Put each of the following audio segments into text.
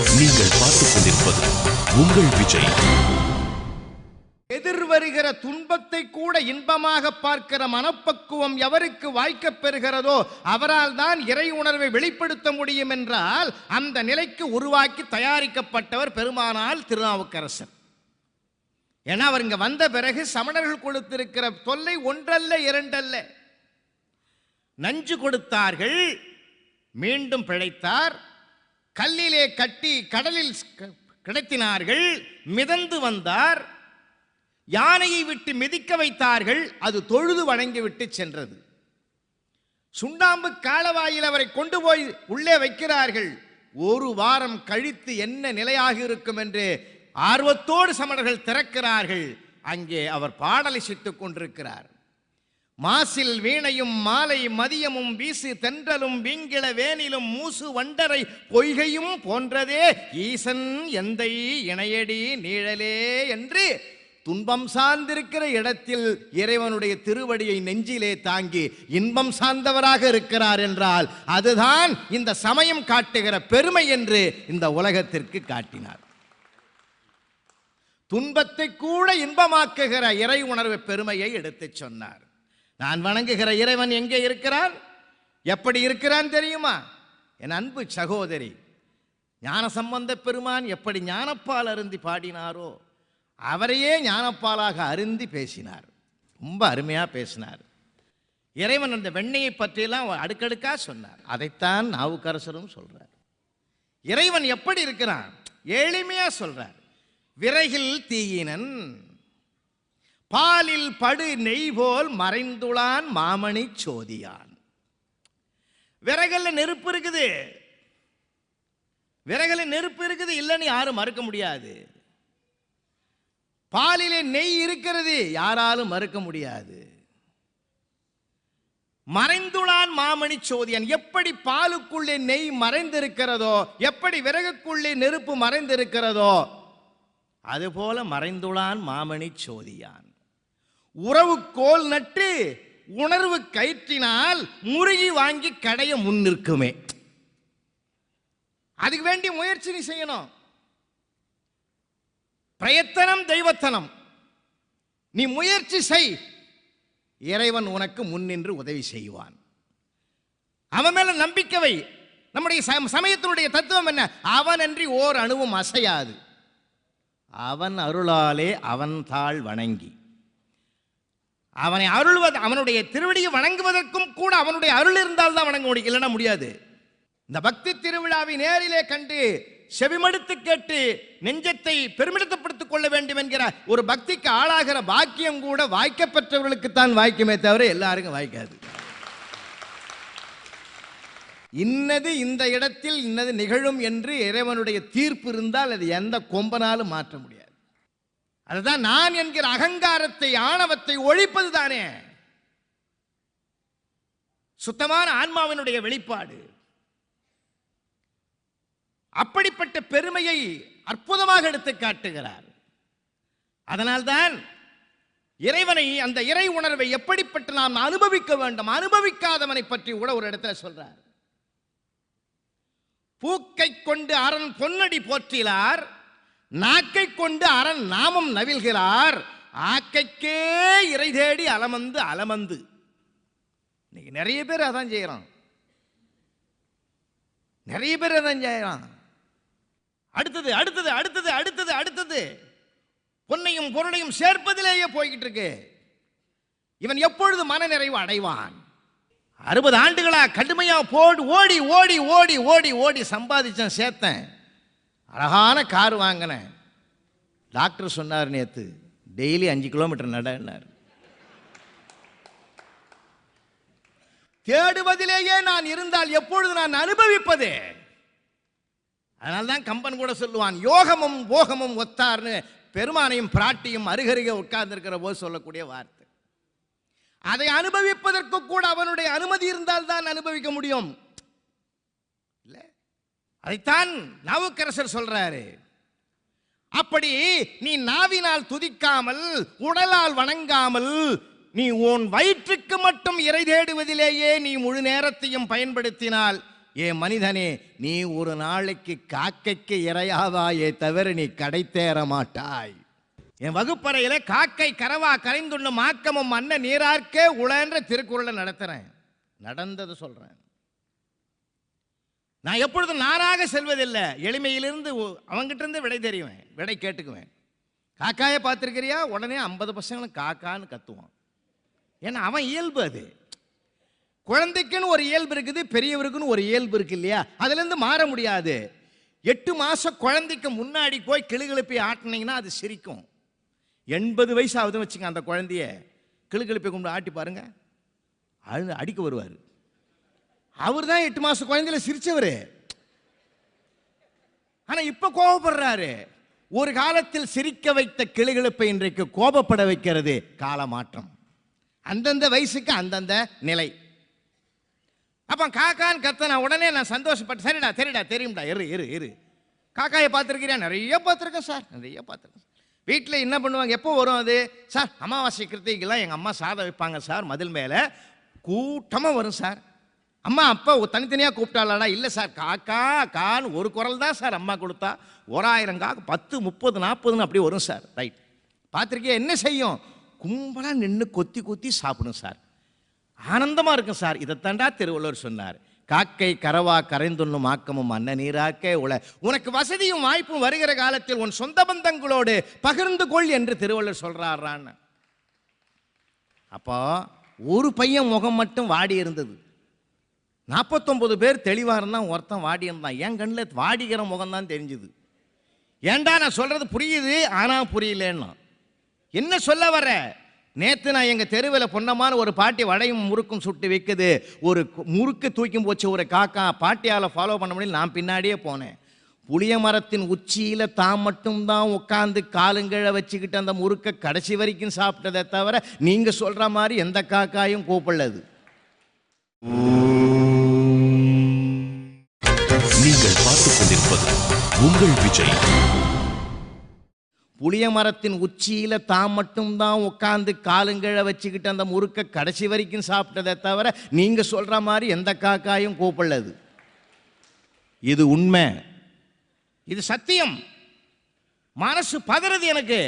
நீங்கள் பார்த்துக் கொண்டிருப்பது உங்கள் விஜய். எதிர்வருகிற துன்பத்தை கூட இன்பமாக பார்க்கிற மனப்பக்குவம் எவருக்கு வாய்க்கப் பெறுகிறதோ அவரால் தான் இறை உணர்வை வெளிப்படுத்த முடியும் என்றால் அந்த நிலைக்கு உருவாக்கி தயாரிக்கப்பட்டவர் பெருமானார் திருநாவுக்கரசர். ஏன்னா அவர் இங்க வந்த பிறகு சமணர்கள் கொடுத்திருக்கிற தொல்லை ஒன்றல்ல இரண்டல்ல. நஞ்சு கொடுத்தார்கள், மீண்டும் பிழைத்தார். கல்லிலே கட்டி கடலில் கிடத்தினார்கள், மிதந்து வந்தார். யானையை விட்டு மிதிக்க வைத்தார்கள், அது தொழுது வணங்கிவிட்டு சென்றது. சுண்ணாம்பு காலவாயில் அவரை கொண்டு போய் உள்ளே வைக்கிறார்கள். ஒரு வாரம் கழித்து என்ன நிலையாக இருக்கும் என்று ஆர்வத்தோடு சமணர்கள் திறக்கிறார்கள். அங்கே அவர் பாடலை சிட்டுக் கொண்டிருக்கிறார். மாசில் வீணையும் மாலை மதியமும் வீசு தென்றலும் வீங்கிள வேனிலும் மூசு வண்டரை பொய்கையும் போன்றதே ஈசன் எந்தை இணையடி நீழலே என்று துன்பம் சார்ந்திருக்கிற இடத்தில் இறைவனுடைய திருவடியை நெஞ்சிலே தாங்கி இன்பம் சார்ந்தவராக இருக்கிறார் என்றால் அதுதான் இந்த சமயம் காட்டுகிற பெருமை என்று இந்த உலகத்திற்கு காட்டினார். துன்பத்தை கூட இன்பமாக்குகிற இறை உணர்வு பெருமையை எடுத்துச் சொன்னார். நான் வணங்குகிற இறைவன் எங்கே இருக்கிறார், எப்படி இருக்கிறான் தெரியுமா? என் அன்பு சகோதரி, ஞானசம்பந்த பெருமான் எப்படி ஞானப்பால் அருந்தி பாடினாரோ அவரையே ஞானப்பாலாக அருந்தி பேசினார். ரொம்ப அருமையாக பேசினார். இறைவன் அந்த வெண்ணையை பற்றியெல்லாம் அடுக்கடுக்காக சொன்னார். அதைத்தான் நாவுக்கரசரும் சொல்றார். இறைவன் எப்படி இருக்கிறான் எளிமையா சொல்றார். விறகில் தீயினன் பாலில் படு நெய் போல் மறைந்துளான் மாமணி சோதியான். விறகல்ல நெருப்பு இருக்குது, விறகல்ல நெருப்பு இருக்குது, இல்லைன்னு யாரும் மறுக்க முடியாது. பாலிலே நெய் இருக்கிறது, யாராலும் மறுக்க முடியாது. மறைந்துளான் மாமணி சோதியான். எப்படி பாலுக்குள்ளே நெய் மறைந்திருக்கிறதோ, எப்படி விறகுக்குள்ளே நெருப்பு மறைந்திருக்கிறதோ அதுபோல மறைந்துளான் மாமணி சோதியான். உறவு கோல் நட்டு உணர்வு கயிற்றினால் முருகி வாங்கி கடைய முன் நிற்குமே. அதுக்கு வேண்டிய முயற்சி நீ செய்யணும். பிரயத்தனம் தெய்வத்தனம். நீ முயற்சி செய், இறைவன் உனக்கு முன்னின்று உதவி செய்வான். அவன் மேல நம்பிக்கை வை. நம்முடைய சமயத்தினுடைய தத்துவம் என்ன? அவன் அன்றி ஓர் அணுவும் அசையாது. அவன் அருளாலே அவன் தாள் வணங்கி, அவனை அருள்வது, அவனுடைய திருவடியை வணங்குவதற்கும் கூட அவனுடைய அருள் இருந்தால் தான் வணங்க முடியும், இல்லைன்னா முடியாது. இந்த பக்தி திருவிழாவை நேரிலே கண்டு செவிமடுத்து கேட்டு நெஞ்சத்தை பெருமிதப்படுத்திக் கொள்ள வேண்டும் என்கிற ஒரு பக்திக்கு ஆளாகிற பாக்கியம் கூட வாய்க்கப்பெற்றவர்களுக்குத்தான் வாய்க்குமே தவிர எல்லாருக்கும் வாய்க்காது. இன்னது இந்த இடத்தில் இன்னது நிகழும் என்று இறைவனுடைய தீர்ப்பு இருந்தால் அது எந்த கொம்பனாலும் மாற்ற முடியாது. அதுதான் நான் என்கிற அகங்காரத்தை ஆணவத்தை ஒழிப்பது தானே சுத்தமான ஆன்மாவினுடைய வெளிப்பாடு. அப்படிப்பட்ட பெருமையை அற்புதமாக எடுத்து காட்டுகிறார். அதனால்தான் இறைவனை, அந்த இறை உணர்வை எப்படிப்பட்ட நாம் அனுபவிக்க வேண்டும், அனுபவிக்காதவனை பற்றி கூட ஒரு இடத்துல சொல்றார். பூக்கை கொண்டு அரண் பொன்னடி போற்றிலார், நாக்கை கொண்டு அரண் நாமம் நவில்கிறார், ஆக்கைக்கே இறை தேடி அலமந்து அலமந்து. இன்னைக்கு நிறைய பேர் அதான் செய்யறான், நிறைய பேர் அதான் செய்யறான். அடுத்தது அடுத்தது அடுத்தது அடுத்தது அடுத்தது பொன்னையும் பொருளையும் சேர்ப்பதிலேயே போய்கிட்டு இருக்கு. இவன் எப்பொழுது மன நிறைவு அடைவான்? 60 ஆண்டுகளா கடுமையா ஓடி ஓடி ஓடி ஓடி ஓடி சம்பாதிச்சேன், சேர்த்தேன், அழகான கார் வாங்கினேன். டாக்டர் சொன்னார் நேத்து, டெய்லி 5 கிலோமீட்டர் நடனார். தேடுவதிலேயே நான் இருந்தால் எப்பொழுது நான் அனுபவிப்பது? அதனால்தான் கம்பன் கூட சொல்லுவான், யோகமும் போகமும் ஒத்தார்னு பெருமானையும் பிராட்டியும் அருகருகே உட்கார்ந்து இருக்கிற போது சொல்லக்கூடிய வார்த்தை. அதை அனுபவிப்பதற்கு கூட அவனுடைய அனுமதி இருந்தால் தான் அனுபவிக்க முடியும். அதைத்தான் நாவுக்கரசர் சொல்றாரு. அப்படி நீ நாவினால் துதிக்காமல் உடலால் வணங்காமல் நீ உன் வயிற்றுக்கு மட்டும் இறை தேடுவதிலேயே நீ முழு நேரத்தையும் பயன்படுத்தினால் ஏ மனிதனே, நீ ஒரு நாளைக்கு காக்கைக்கு இரையாவாயே தவிர நீ கடை தேற மாட்டாய். என் வகுப்பறையில காக்கை கரவா கரைந்துண்ணும் ஆக்கமும் அன்ன நீரார்க்கே உளன்ற திருக்குறளை நடத்துறேன். நடந்தது சொல்றேன். நான் எப்பொழுதும் நானாக செல்வதில்லை. எளிமையிலிருந்து அவங்கிட்ட இருந்து விடை தெரியுவேன், விடை கேட்டுக்குவேன். காக்காயை பார்த்துருக்கிறியா? உடனே 50 பசங்களும் காக்கான்னு கத்துவான். ஏன்னா அவன் இயல்பு அது. குழந்தைக்குன்னு ஒரு இயல்பு இருக்குது, பெரியவருக்குன்னு ஒரு இயல்பு இருக்கு இல்லையா? அதுலேருந்து மாற முடியாது. 8 மாசம் குழந்தைக்கு முன்னாடி போய் கிளுகிழப்பி ஆட்டினீங்கன்னா அது சிரிக்கும். 80 வயசு ஆகுதுன்னு வச்சுங்க, அந்த குழந்தைய கிளுகிழப்பி கொண்டு ஆட்டி பாருங்க, அடிக்க வருவார். அவர் தான் 8 மாசம் குழந்தையில சிரிச்சவர். ஆனா இப்ப கோபப்படுறாரு. ஒரு காலத்தில் சிரிக்க வைத்த கிளுகிழப்பை இன்றைக்கு கோபப்பட வைக்கிறது காலமாற்றம். அந்தந்த வயசுக்கு அந்தந்த நிலை. அப்ப காக்கான்னு கத்தனா உடனே நான் சந்தோஷப்பட்டு, சரிடா சரிடா தெரியும்டா, இரு இரு இரு. காக்காயை பார்த்துருக்கிறியா? நிறைய பார்த்துருக்கேன் சார், நிறைய பார்த்துருக்கேன். வீட்டில் என்ன பண்ணுவாங்க, எப்போ வரும் அது சார்? அமாவாசை கிருத்திகெல்லாம் எங்கள் அம்மா சாதம் வைப்பாங்க சார், மதில் மேலே கூட்டமாக வரும் சார். அம்மா அப்பா தனித்தனியாக கூப்பிட்டாளாடா? இல்லை சார், காக்கா கான்னு ஒரு குரல் தான் சார் அம்மா கொடுத்தா. 1000 காக்கு 10, 30, 40ன்னு அப்படி வரும் சார். ரைட், பார்த்துருக்கியா? என்ன செய்யும்? கும்பலாக நின்று கொத்தி கொத்தி சாப்பிடும் சார். ஆனந்தமாக இருக்கும் சார். இதைத்தாண்டா திருவள்ளுவர் சொன்னார், காக்கை கரவா கரைந்துண்ணும் ஆக்கமும் அன்ன நீராக்கே உள. உனக்கு வசதியும் வாய்ப்பும் வருகிற காலத்தில் உன் சொந்த பந்தங்களோடு பகிர்ந்து கொள் என்று திருவள்ளுவர் சொல்றாரான்னு. அப்போ ஒரு பையன் முகம் மட்டும் வாடி இருந்தது, 49 பேர் தெளிவாக இருந்தான், ஒருத்தன் வாடி இருந்தான். என் கண்ணில் வாடிக்கிற முகம்தான் தெரிஞ்சுது. ஏண்டா நான் சொல்றது புரியுது, ஆனால் புரியலன்னா என்ன சொல்ல வர? நேற்று நான் எங்கள் தெருவில் பொன்னமான ஒரு பாட்டி வடையும் முறுக்கும் சுட்டு வைக்குது. ஒரு முறுக்கு தூக்கி போச்சு ஒரு காக்கா. பாட்டியால் ஃபாலோ பண்ண முடியல, நான் பின்னாடியே போனேன். புளிய மரத்தின் உச்சியில் தான் மட்டும்தான் உட்காந்து காலுங்கழ வச்சுக்கிட்டு அந்த முறுக்கை கடைசி வரைக்கும் சாப்பிட்டதை தவிர நீங்கள் சொல்கிற மாதிரி எந்த காக்காயும் கூப்பிடலது. நீங்கள் பார்த்துக் கொண்டிருப்பது உங்கள் விஜய். புளிய மரத்தின் உச்சியில் தான் மட்டும்தான் உட்காந்து காலுங்கழ வச்சுக்கிட்டு அந்த முறுக்கை கடைசி வரைக்கும் சாப்பிட்டதை தவிர நீங்கள் சொல்கிற மாதிரி எந்த காக்காயும் கூப்பிடலது. இது உண்மை, இது சத்தியம். மனசு பதறது எனக்கு.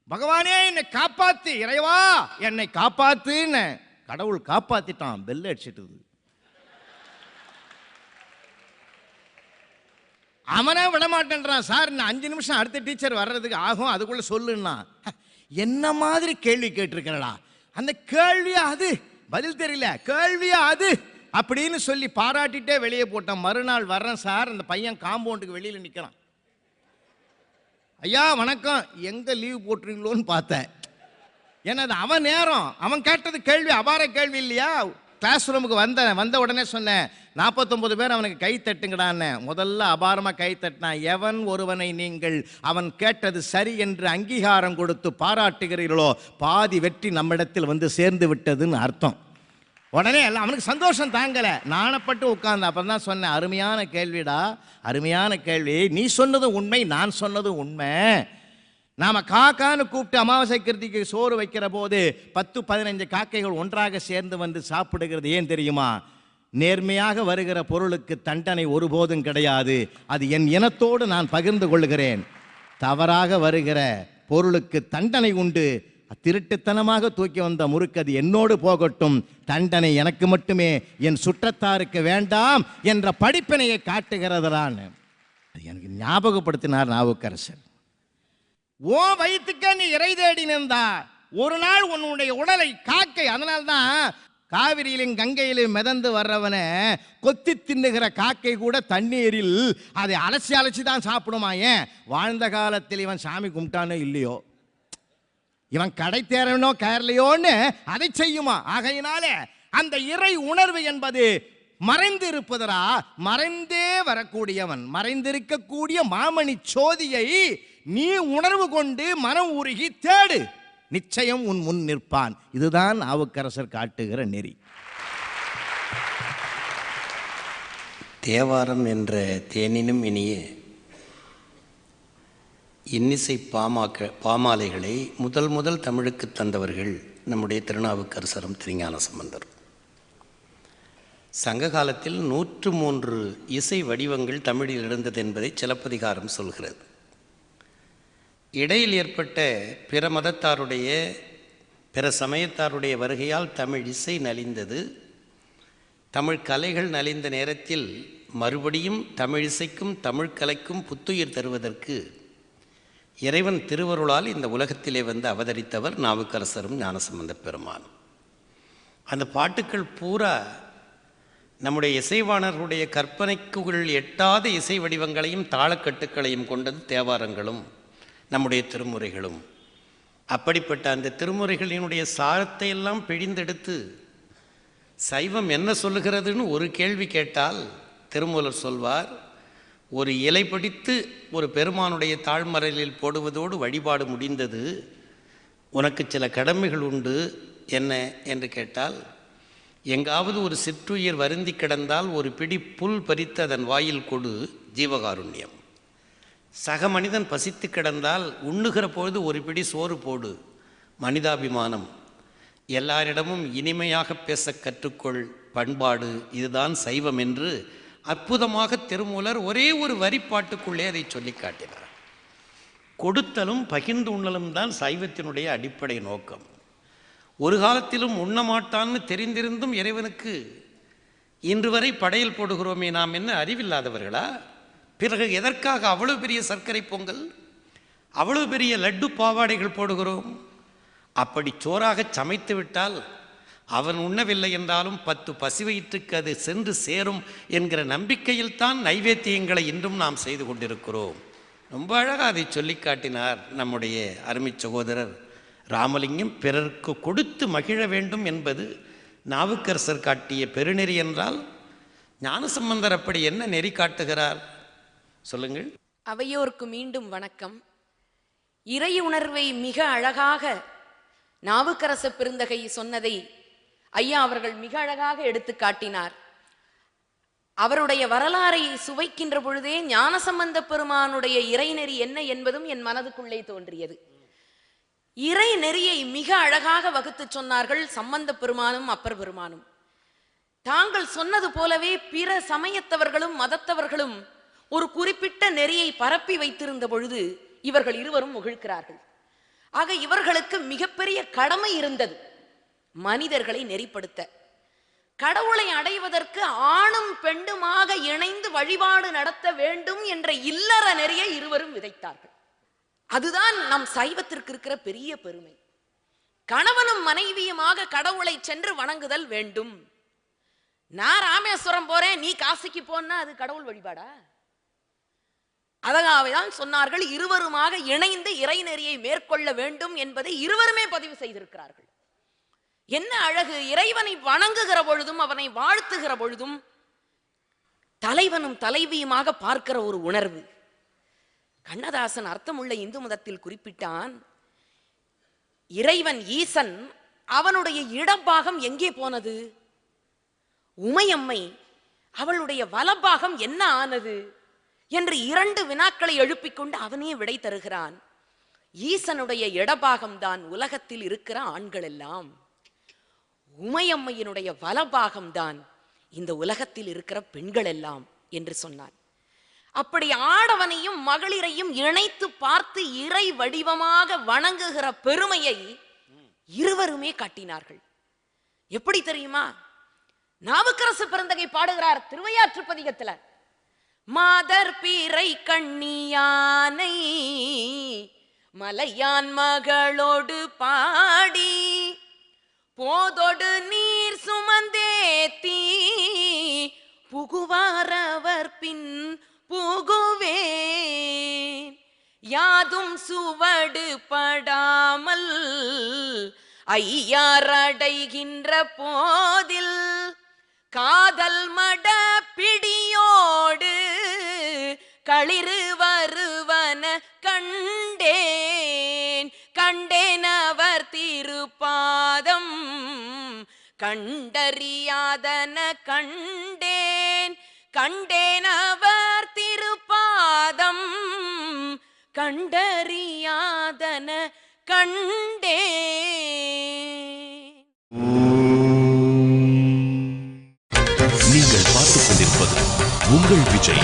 பகவானே என்னை காப்பாத்து, இறைவா என்னை காப்பாத்துன்னு. கடவுள் காப்பாத்திட்டான், பெல் அடிச்சிட்டு. அவனே விடமாட்டேன்றான். சார் இன்னும் 5 நிமிஷம் அடுத்த டீச்சர் வர்றதுக்கு ஆகும், அதுக்குள்ள சொல்லுன்னா. என்ன மாதிரி கேள்வி கேட்டிருக்கிறடா? அந்த கேள்வியா அது? பதில் தெரியல, கேள்வியா அது அப்படின்னு சொல்லி பாராட்டிட்டே வெளியே போட்டான். மறுநாள் வர்றேன் சார், அந்த பையன் காம்பவுண்டுக்கு வெளியில் நிற்கிறான். ஐயா வணக்கம், எங்கே லீவ் போட்டுறீங்களோன்னு பார்த்தேன். ஏன்னா அது அவன் நேரம், அவன் கேட்டது கேள்வி அபார கேள்வி இல்லையா? கிளாஸ் ரூமுக்கு வந்த உடனே சொன்னேன், 49 பேர் அவனுக்கு கை தட்டுங்கடான்னு. முதல்ல அபாரமாக கை தட்டினான். எவன் ஒருவனை நீங்கள் அவன் கேட்டது சரி என்று அங்கீகாரம் கொடுத்து பாராட்டுகிறீர்களோ பாதி வெற்றி நம்மிடத்தில் வந்து சேர்ந்து விட்டதுன்னு அர்த்தம். உடனே எல்லாம் அவனுக்கு சந்தோஷம் தாங்கலை, நாணப்பட்டு உட்கார்ந்து. அப்புறம் தான் சொன்னேன், அருமையான கேள்விடா, அருமையான கேள்வி. நீ சொன்னது உண்மை, நான் சொன்னது உண்மை. நாம் காக்கான்னு கூப்பிட்டு அமாவாசை கிருத்திக்கு சோறு வைக்கிற போது 10-15 காக்கைகள் ஒன்றாக சேர்ந்து வந்து சாப்பிடுகிறது. ஏன் தெரியுமா? நேர்மையாக வருகிற பொருளுக்கு தண்டனை ஒருபோதும் கிடையாது. அது என் இனத்தோடு நான் பகிர்ந்து கொள்கிறேன். தவறாக வருகிற பொருளுக்கு தண்டனை உண்டு. திருட்டுத்தனமாக தூக்கி வந்த முறுக்கு அது என்னோடு போகட்டும், தண்டனை எனக்கு மட்டுமே, என் சுற்றத்தாருக்கு வேண்டாம் என்ற படிப்பினையை காட்டுகிறதுதான். எனக்கு ஞாபகப்படுத்தினார் நாவுக்கரசர். ஓ வயிற்றுக்க நீ இறை தேடி நின்றா ஒரு நாள் உன்னுடைய உடலை காக்கை. அதனால்தான் காவிரியிலும் கங்கையிலும் மிதந்து வர்றவன கொத்தி தின்னுகிற காக்கை கூட தண்ணீரில் அதை அலசி அலசி தான் சாப்பிடுமா. ஏன்? வாழ்ந்த காலத்தில் இவன் சாமி கும்பிட்டானோ இல்லையோ, இவன் கடை தேரனோ கேரளையோன்னு அதை செய்யுமா. ஆகையினால அந்த இறை உணர்வு என்பது மறைந்து இருப்பதரா, மறைந்தே வரக்கூடியவன், மறைந்திருக்கக்கூடிய மாமணி சோதியை நீ உணர்வு கொண்டு மனம் உருகி தேடு, நிச்சயம் உன் முன் நிற்பான். இதுதான் நாவுக்கரசர் காட்டுகிற நெறி. தேவாரம் என்ற தேனினும் இனிய இன்னிசை பாமாலைகளை முதல் தமிழுக்கு தந்தவர்கள் நம்முடைய திருநாவுக்கரசரும் திருஞான சம்பந்தர். சங்க காலத்தில் 103 இசை வடிவங்கள் தமிழில் இருந்தது என்பதை சிலப்பதிகாரம் சொல்கிறது. இடையில் ஏற்பட்ட பிற மதத்தாருடைய பிற சமயத்தாருடைய வருகையால் தமிழ் இசை நலிந்தது. தமிழ் கலைகள் நலிந்த நேரத்தில் மறுபடியும் தமிழ் இசைக்கும் தமிழ் கலைக்கும் புத்துயிர் தருவதற்கு இறைவன் திருவருளால் இந்த உலகத்திலே வந்து அவதரித்தவர் நாவுக்கரசரும் ஞானசம்பந்த பெருமானும். அந்த பாட்டுக்கள் பூரா நம்முடைய இசைவாணர்களுடைய கற்பனைக்குள் எட்டாத இசை வடிவங்களையும் தாளக்கட்டுக்களையும் கொண்டது தேவாரங்களும் நம்முடைய திருமுறைகளும். அப்படிப்பட்ட அந்த திருமுறைகளினுடைய சாரத்தை எல்லாம் பிழிந்தெடுத்து சைவம் என்ன சொல்லுகிறதுன்னு ஒரு கேள்வி கேட்டால் திருமூலர் சொல்வார், ஒரு இலை பிடித்து ஒரு பெருமானுடைய தாழ்மறையில் போடுவதோடு வழிபாடு முடிந்தது, உனக்கு சில கடமைகள் உண்டு. என்ன என்று கேட்டால், எங்காவது ஒரு சிற்றுயிர் வருந்தி கிடந்தால் ஒரு பிடி புல் பறித்து அதன் வாயில் கொடு, ஜீவகாருண்யம். சக மனிதன் பசித்து கிடந்தால் உண்ணுகிற பொழுது ஒரு பிடி சோறு போடு, மனிதாபிமானம். எல்லாரிடமும் இனிமையாக பேச கற்றுக்கொள், பண்பாடு. இதுதான் சைவம் என்று அற்புதமாக திருமூலர் ஒரே ஒரு வரிப்பாட்டுக்குள்ளே அதை சொல்லி காட்டினார். கொடுத்தலும் பகிர்ந்து உண்ணலும் தான் சைவத்தினுடைய அடிப்படை நோக்கம். ஒரு காலத்திலும் உண்ணமாட்டான்னு தெரிந்திருந்தும் இறைவனுக்கு இன்று வரை படையல் போடுகிறோமே, நாம் என்ன அறிவில்லாதவர்களா? பிறகு எதற்காக அவ்வளவு பெரிய சர்க்கரை பொங்கல், அவ்வளவு பெரிய லட்டு பாவாடைகள் போடுகிறோம்? அப்படி சோறாக சமைத்து விட்டால் அவன் உண்ணவில்லை என்றாலும் 10 பசிவயிற்றுக்கு அது சென்று சேரும் என்கிற நம்பிக்கையில் தான் நைவேத்தியங்களை இன்றும் நாம் செய்து கொண்டிருக்கிறோம். ரொம்ப அழகாக அதை சொல்லி காட்டினார் நம்முடைய அருமை சகோதரர் ராமலிங்கம். பிறருக்கு கொடுத்து மகிழ வேண்டும் என்பது நாவுக்கரசர் காட்டிய பெருநெறி என்றால், ஞானசம்பந்தர் அப்படி என்ன நெறி காட்டுகிறார் சொல்லுங்கள். அவையோர்க்கு மீண்டும் வணக்கம். இறை உணர்வை மிக அழகாக நாவுக்கரச பெருந்தகை சொன்னதை ஐயா அவர்கள் மிக அழகாக எடுத்து காட்டினார். அவருடைய வரலாறை சுவைக்கின்ற பொழுதே ஞானசம்பந்த பெருமானுடைய இறைநெறி என்ன என்பதும் என் மனதுக்குள்ளே தோன்றியது. இறை நெறியை மிக அழகாக வகுத்து சொன்னார்கள் சம்பந்த பெருமானும் அப்பர் பெருமானும். தாங்கள் சொன்னது போலவே பிற சமயத்தவர்களும் மதத்தவர்களும் ஒரு குறிப்பிட்ட நெறியை பரப்பி வைத்திருந்த பொழுது இவர்கள் இருவரும் முகிழ்க்கிறார்கள். ஆக இவர்களுக்கு மிகப்பெரிய கடமை இருந்தது, மனிதர்களை நெறிப்படுத்த. கடவுளை அடைவதற்கு ஆணும் பெண்ணுமாக இணைந்து வழிபாடு நடத்த வேண்டும் என்ற இல்லற நெறியை இருவரும் விதைத்தார்கள். அதுதான் நம் சைவத்திற்கு இருக்கிற பெரிய பெருமை. கணவனும் மனைவியுமாக கடவுளை சென்று வணங்குதல் வேண்டும். நான் ராமேஸ்வரம் போறேன், நீ காசிக்கு போனா அது கடவுள் வழிபாடா? அதனால்தான் சொன்னார்கள், இருவருமாக இணைந்து இறைநெறியை மேற்கொள்ள வேண்டும் என்பதை இருவருமே பதிவு செய்திருக்கிறார்கள். என்ன அழகு! இறைவனை வணங்குகிற பொழுதும் அவனை வாழ்த்துகிற பொழுதும் தலைவனும் தலைவியுமாக பார்க்கிற ஒரு உணர்வு. கண்ணதாசன் அர்த்தமுள்ள இந்து மதத்தில் குறிப்பிட்டான், இறைவன் ஈசன் அவனுடைய இடப்பாகம் எங்கே போனது? உமையம்மை அவளுடைய வலப்பாகம் என்ன ஆனது என்று 2 வினாக்களை எழுப்பிக்கொண்டு அவனே விடை தருகிறான். ஈசனுடைய இடபாகம்தான் உலகத்தில் இருக்கிற ஆண்கள் எல்லாம், உமையம்மையினுடைய வலபாகம்தான் இந்த உலகத்தில் இருக்கிற பெண்கள் எல்லாம் என்று சொன்னான். அப்படி ஆடவனையும் மகளிரையும் இணைத்து பார்த்து இறை வடிவமாக வணங்குகிற பெருமையை இருவருமே காட்டினார்கள். எப்படி தெரியுமா? நாவுக்கரசு பெருந்தகை பாடுகிறார் திருவையாற்று பதிகத்துல, மாதர் பீரை கண்ணியானை மலையான் மகளோடு பாடி போதொடு நீர் சுமந்தேத்தி புகுவாரவர் பின் புகுவேன் யாதும் சுவடு படாமல் ஐயாரடைகின்ற போதில் காதல் மட பிடியோடு களிறு வருவன கண்டேன் கண்டேன் அவர் திருப்பாதம் கண்டறியாதன கண்டேன் கண்டேன் அவர் திருப்பாதம் கண்டறியாதன கண்டேன். உங்கள் விஜய்.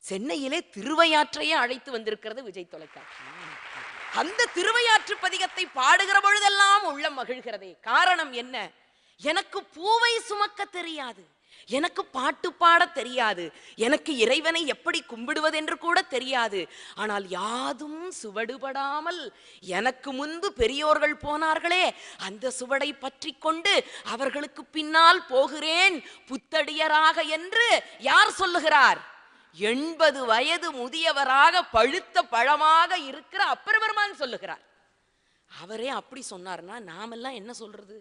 சென்னையிலே திருவையாற்றையே அழைத்து வந்திருக்கிறது விஜய் தொலைக்காட்சி. அந்த திருவையாற்று பதிகத்தை பாடுகிற பொழுதெல்லாம் உள்ளம் மகிழ்கிறதே. காரணம் என்ன? எனக்கு பூவை சுமக்க தெரியாது, எனக்கு பாட்டு பாட தெரியாது, எனக்கு இறைவனை எப்படி கும்பிடுவது என்று கூட தெரியாது. ஆனால் யாதும் சுவடுபடாமல் எனக்கு முன்பு பெரியோர்கள் போனார்களே, அந்த சுவடை பற்றி கொண்டு அவர்களுக்கு பின்னால் போகிறேன் புத்தடியராக என்று யார் சொல்லுகிறார்? 80 வயது முதியவராக பழுத்த பழமாக இருக்கிற அப்பர் பெருமான் சொல்லுகிறார். அவரே அப்படி சொன்னார்னா நாமெல்லாம் என்ன சொல்றது?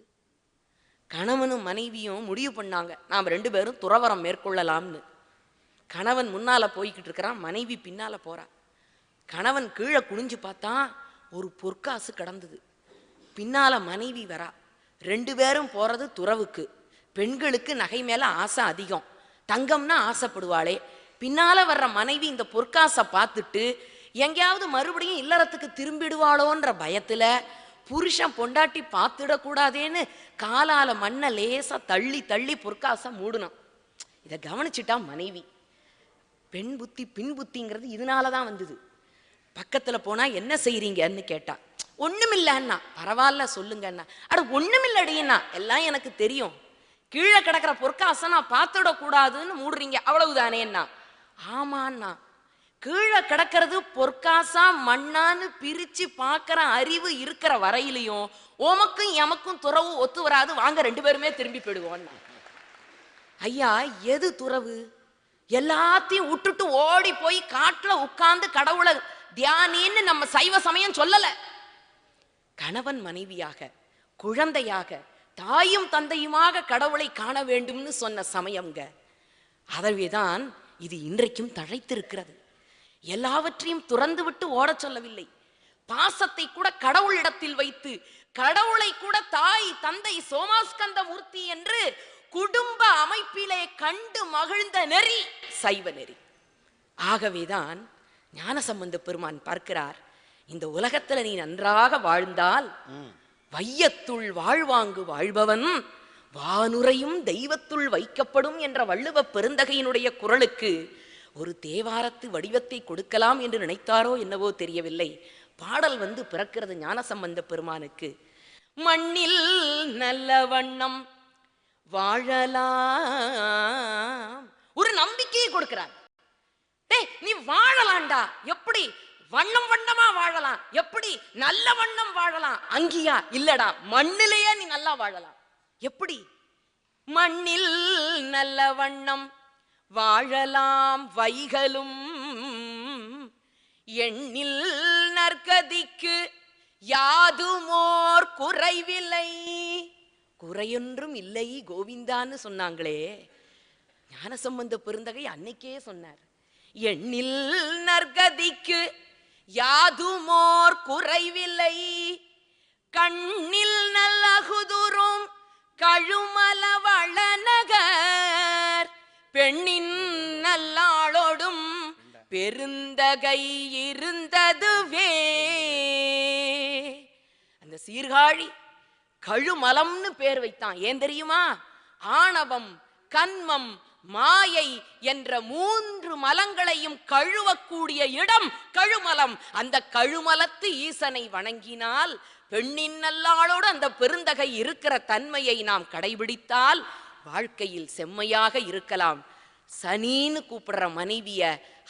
கணவனும் மனைவியும் முடிவு பண்ணாங்க, நாம் 2 பேரும் துறவரம் மேற்கொள்ளலாம்னு. கணவன் முன்னால போய்கிட்டு இருக்கிறான், மனைவி பின்னால போறா. கணவன் கீழே குனிஞ்சு பார்த்தா ஒரு பொற்காசு கடந்தது. பின்னால மனைவி வரா. 2 பேரும் போறது துறவுக்கு. பெண்களுக்கு நகை மேல ஆசை அதிகம், தங்கம்னா ஆசைப்படுவாளே. பின்னால வர்ற மனைவி இந்த பொற்காசை பார்த்துட்டு எங்கேயாவது மறுபடியும் இல்லறத்துக்கு திரும்பிடுவாளோன்ற பயத்துல புருஷன் பொண்டாட்டி பார்த்துடக்கூடாதேன்னு காலால மண்ணை லேசா தள்ளி தள்ளி பொற்காசை மூடணும். இதை கவனிச்சுட்டா மனைவி. பெண் புத்தி பின் புத்திங்கிறது இதனாலதான் வந்தது. பக்கத்துல போனா என்ன செய்றீங்கன்னு கேட்டா, ஒண்ணுமில்லன்னா. பரவாயில்ல சொல்லுங்கன்னா, அட ஒண்ணுமில்லடின்னா, எல்லாம் எனக்கு தெரியும், கீழே கிடக்கிற பொற்காசை நான் பார்த்துடக்கூடாதுன்னு மூடுறீங்க, அவ்வளவுதானேன்னா. ஆமாண்ணா, கீழே கிடக்கிறது பொற்காசா மண்ணான்னு பிரிச்சு பார்க்கிற அறிவு இருக்கிற வரையிலையும் உமக்கும் எமக்கும் துறவு ஒத்து வராது, வாங்க 2 பேருமே திரும்பி போயிடுவோம். ஐயா, எது துறவு? எல்லாத்தையும் விட்டுட்டு ஓடி போய் காட்டுல உட்கார்ந்து கடவுளை தியானின்னு நம்ம சைவ சமயம் சொல்லல. கணவன் மனைவியாக, குழந்தையாக, தாயும் தந்தையுமாக கடவுளை காண வேண்டும்னு சொன்ன சமயம்ங்க. அதவேதான் இது இன்றைக்கும் தழைத்திருக்கிறது. எல்லாவற்றையும் துறந்து விட்டு ஓட சொல்லவில்லை. பாசத்தை கூட கடவுளிடத்தில் வைத்து, கடவுளை கூட தாய் தந்தை சோமாஸ்கந்த மூர்த்தி என்று குடும்ப அமைப்பிலே கண்டு மகிழ்ந்த நெறி சைவ நெறி. ஆகவேதான் ஞானசம்பந்த பெருமான் பார்க்கிறார், இந்த உலகத்துல நீ நன்றாக வாழ்ந்தால் வையத்துள் வாழ்வாங்கு வாழ்பவன் வானுரையும் தெய்வத்துள் வைக்கப்படும் என்ற வள்ளுவ பெருந்தகையினுடைய குரலுக்கு ஒரு தேவாரத்து வடிவத்தை கொடுக்கலாம் என்று நினைத்தாரோ என்னவோ தெரியவில்லை. பாடல் பிறக்கிறது ஞானசம்பந்த பெருமானுக்கு. மண்ணில் நல்ல வண்ணம் வாழலாம், ஒரு நம்பிக்கையை கொடுக்கிறார். நீ வாழலாம்டா, எப்படி வண்ணம் வண்ணமா வாழலாம், எப்படி நல்ல வண்ணம் வாழலாம், அங்கேயா இல்லடா மண்ணிலேயே நீ நல்லா வாழலாம். எப்படி? மண்ணில் நல்ல வண்ணம் வாழலாம் வைகளும் எண்ணில் நற்கதிக்கு யாதுமோர் குறைவில்லை. குறையொன்றும் இல்லை கோவிந்தான்னு சொன்னாங்களே ஞானசம்பந்த பெருந்தகை, அன்னைக்கே சொன்னார், எண்ணில் நற்கதிக்கு யாதுமோர் குறைவில்லை, கண்ணில் நல்லகுதுரும் கழுமல வளநகர் பெண்ணின் நல்லாளோடும் பெருந்தகை இருந்ததுவே. அந்த சீர்காழி கழுமலம்னு பேர் வைத்தான். ஏன் தெரியுமா? ஆணவம், கன்மம், மாயை என்ற 3 மலங்களையும் கழுவக்கூடிய இடம் கழுமலம். அந்த கழுமலத்து ஈசனை வணங்கினால், பெண்ணின் நல்லாளோடு அந்த பெருந்தகை இருக்கிற தன்மையை நாம் கடைபிடித்தால் வாழ்க்கையில் செம்மையாக இருக்கலாம். சனின்னு கூப்பிடுற மனைவிய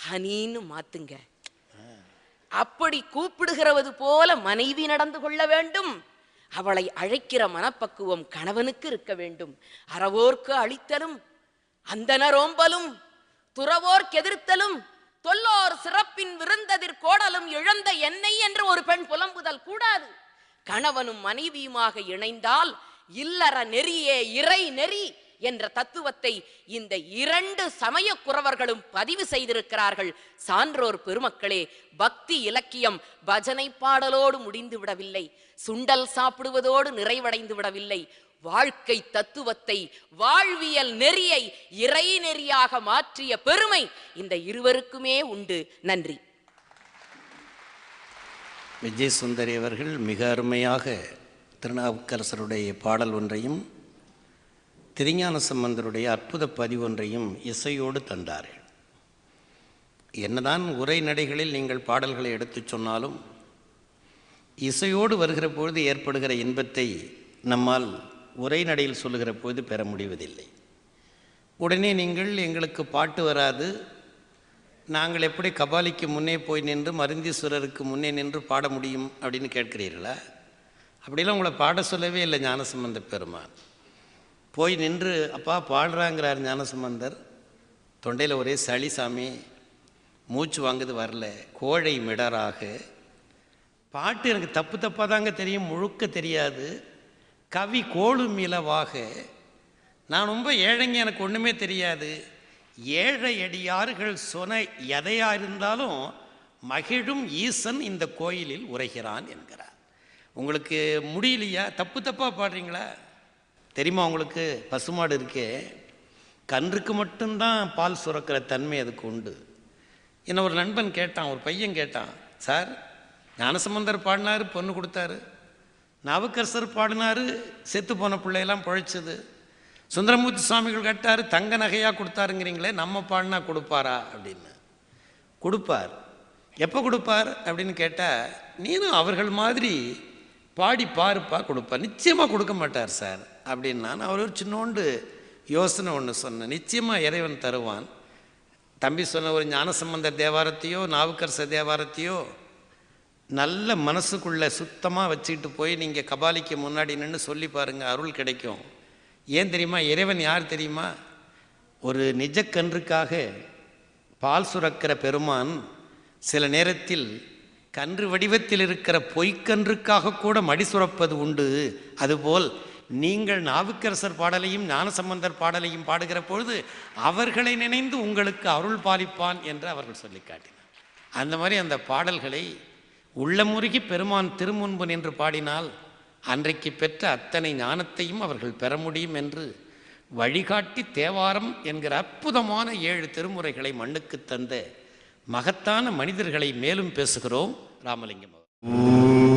ஹனின்னு மாத்துங்க. அப்படி கூப்பிடுகிறது போல மனைவி நடந்து கொள்ள வேண்டும். அவளை அழைக்கிற மனப்பக்குவம் கணவனுக்கு இருக்க வேண்டும். அறவோர்க்கு அளித்தலும் அந்தனரோம்பலும் துறவோர்க்கு எதிர்த்தலும் தொல்லோர் சிறப்பின் விருந்ததிர் கோடலும் இழந்த என்னை என்று ஒரு பெண் புலம்புதல் கூடாது. கணவனும் மனைவியுமாக இணைந்தால் இல்லற நெறியே இறை நெறி என்ற தத்துவத்தை இந்த 2 சமய குறவர்களும் பதிவு செய்திருக்கிறார்கள். சான்றோர் பெருமக்களே, பக்தி இலக்கியம் பஜனை பாடலோடு முடிந்து விடவில்லை, சுண்டல் சாப்பிடுவதோடு நிறைவடைந்து விடவில்லை. வாழ்க்கை தத்துவத்தை, வாழ்வியல் நெறியை இறை நெறியாக மாற்றிய பெருமை இந்த இருவருக்குமே உண்டு. நன்றி. விஜய் சுந்தரி அவர்கள் மிக அருமையாக திருநாவுக்கரசருடைய பாடல் ஒன்றையும் திருஞான சம்பந்தருடைய அற்புத பதிவொன்றையும் இசையோடு தந்தார்கள். என்னதான் உரைநடைகளில் நீங்கள் பாடல்களை எடுத்துச் சொன்னாலும் இசையோடு வருகிற பொழுது ஏற்படுகிற இன்பத்தை நம்மால் உரைநடையில் சொல்லுகிற பொழுது பெற முடிவதில்லை. உடனே நீங்கள் எங்களுக்கு பாட்டு வராது, நாங்கள் எப்படி கபாலிக்கு முன்னே போய் நின்று மருந்தீஸ்வரருக்கு முன்னே நின்று பாட முடியும் அப்படின்னு கேட்கிறீர்களா? அப்படிலாம் உங்களை பாட சொல்லவே இல்லை ஞானசம்பந்த பெருமான். போய் நின்று அப்பா பாடுறாங்கிறார் ஞானசம்பந்தர். தொண்டையில் ஒரே சளி சாமி, மூச்சு வாங்குது, வரல, கோழை மிடராக. பாட்டு எனக்கு தப்பு தப்பாக தாங்க தெரியும், முழுக்க தெரியாது. கவி கோளும் இலவாக, நான் ரொம்ப ஏழைங்க, எனக்கு ஒன்றுமே தெரியாது. ஏழை அடியார்கள் சொன்ன எதையா இருந்தாலும் மகிழும் ஈசன் இந்த கோயிலில் உரைகிறான் என்கிறார். உங்களுக்கு முடியலையா? தப்பு தப்பாக பாடுறீங்களா? தெரியுமா உங்களுக்கு? பசுமாடு இருக்கே, கன்றுக்கு மட்டும்தான் பால் சுரக்கிற தன்மை அதுக்கு உண்டு. என்ன ஒரு நண்பன் கேட்டான், ஒரு பையன் கேட்டான், சார் ஞானசம்பந்தர் பாடினார், பொண்ணு கொடுத்தாரு. நாவுக்கரசர் பாடினார், செத்து போன பிள்ளையெல்லாம் பிழைச்சது. சுந்தரமூர்த்தி சுவாமிகள் கேட்டார், தங்க நகையாக கொடுத்தாருங்கிறீங்களே, நம்ம பாடினா கொடுப்பாரா அப்படின்னு. கொடுப்பார். எப்போ கொடுப்பார் அப்படின்னு கேட்டால், நீனும் அவர்கள் மாதிரி பாடி பாருப்பா, கொடுப்பார். நிச்சயமாக கொடுக்க மாட்டார் சார் அப்படின்னு நான் அவர் ஒரு சின்னோண்டு யோசனை ஒன்று சொன்னேன். நிச்சயமாக இறைவன் தருவான். தம்பி சொன்ன ஒரு ஞானசம்பந்தர் தேவாரத்தையோ நாவுக்கரச தேவாரத்தையோ நல்ல மனசுக்குள்ளே சுத்தமாக வச்சுக்கிட்டு போய் நீங்கள் கபாலிக்கு முன்னாடி நின்று சொல்லி பாருங்கள், அருள் கிடைக்கும். ஏன் தெரியுமா? இறைவன் யார் தெரியுமா? ஒரு நிஜக்கன்றுக்காக பால் சுரக்கிற பெருமான் சில நேரத்தில் கன்று வடிவத்தில் இருக்கிற பொய்க்கன்றுக்காக கூட மடி சுரப்பது உண்டு. அதுபோல் நீங்கள் நாவுக்கரசர் பாடலையும் ஞானசம்பந்தர் பாடலையும் பாடுகிற பொழுது அவர்களை நினைந்து உங்களுக்கு அருள் பாலிப்பான் என்று அவர்கள் சொல்லி காட்டினார். அந்த மாதிரி அந்த பாடல்களை உள்ளமுருகி பெருமான் திருமுன்பு நின்று பாடினால் அன்றைக்கு பெற்ற அத்தனை ஞானத்தையும் அவர்கள் பெற முடியும் என்று வழிகாட்டி தேவாரம் என்கிற அற்புதமான 7 திருமுறைகளை மண்ணுக்கு தந்த மகத்தான மனிதர்களை மேலும் பேசுகிறோம். ராமலிங்கம் அவர்.